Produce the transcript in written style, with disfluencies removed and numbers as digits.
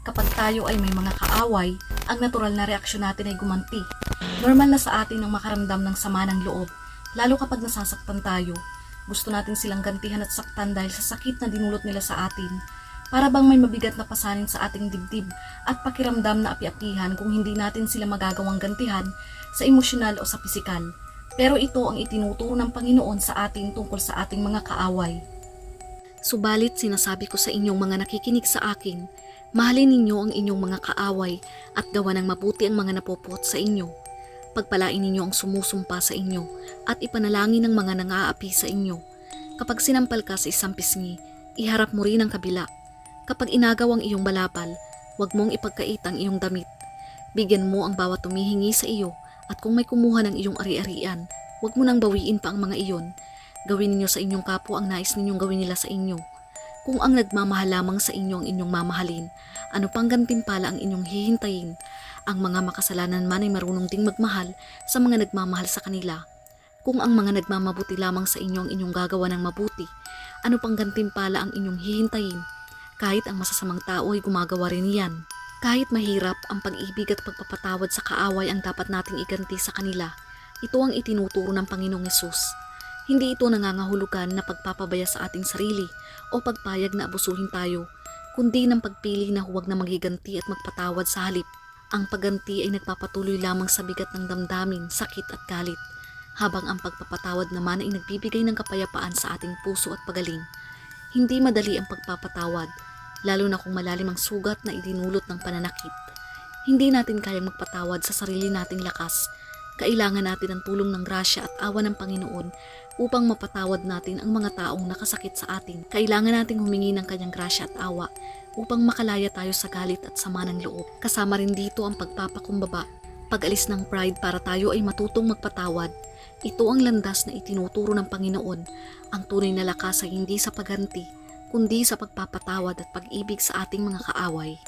Kapag tayo ay may mga kaaway, ang natural na reaksyon natin ay gumanti. Normal na sa atin ang makaramdam ng sama ng loob, lalo kapag nasasaktan tayo. Gusto natin silang gantihan at saktan dahil sa sakit na dinulot nila sa atin. Para bang may mabigat na pasanin sa ating dibdib at pakiramdam na api-apihan kung hindi natin sila magagawang gantihan sa emosyonal o sa pisikal. Pero ito ang itinuturo ng Panginoon sa atin tungkol sa ating mga kaaway. Subalit sinasabi ko sa inyong mga nakikinig sa akin, mahalin ninyo ang inyong mga kaaway at gawa ng mabuti ang mga napopuot sa inyo. Pagpalain ninyo ang sumusumpa sa inyo at ipanalangin ang mga nang-aapi sa inyo. Kapag sinampal ka sa isang pisngi, iharap mo rin ang kabila. Kapag inagaw ang iyong balapal, huwag mong ipagkait ang iyong damit. Bigyan mo ang bawat tumihingi sa iyo at kung may kumuha ng iyong ari-arian, huwag mo nang bawiin pa ang mga iyon. Gawin ninyo sa inyong kapwa ang nais ninyong gawin nila sa inyo. Kung ang nagmamahal lamang sa inyo ang inyong mamahalin, ano pang gantimpala ang inyong hihintayin? Ang mga makasalanan man ay marunong ding magmahal sa mga nagmamahal sa kanila. Kung ang mga nagmamabuti lamang sa inyo ang inyong gagawa ng mabuti, ano pang gantimpala ang inyong hihintayin? Kahit ang masasamang tao ay gumagawa rin yan. Kahit mahirap, ang pag-ibig at pagpapatawad sa kaaway ang dapat nating iganti sa kanila. Ito ang itinuturo ng Panginoong Hesus. Hindi ito nangangahulugan na pagpapabaya sa ating sarili o pagpayag na abusuhin tayo, kundi ng pagpili na huwag na maghiganti at magpatawad sa halip. Ang pagganti ay nagpapatuloy lamang sa bigat ng damdamin, sakit at galit, habang ang pagpapatawad naman ay nagbibigay ng kapayapaan sa ating puso at pagaling. Hindi madali ang pagpapatawad, lalo na kung malalim ang sugat na idinulot ng pananakit. Hindi natin kayang magpatawad sa sarili nating lakas. Kailangan natin ang tulong ng grasya at awa ng Panginoon upang mapatawad natin ang mga taong nakasakit sa atin. Kailangan nating humingi ng kanyang grasya at awa upang makalaya tayo sa galit at sama ng loob. Kasama rin dito ang pagpapakumbaba, pag-alis ng pride para tayo ay matutong magpatawad. Ito ang landas na itinuturo ng Panginoon. Ang tunay na lakas ay hindi sa pagganti, kundi sa pagpapatawad at pag-ibig sa ating mga kaaway.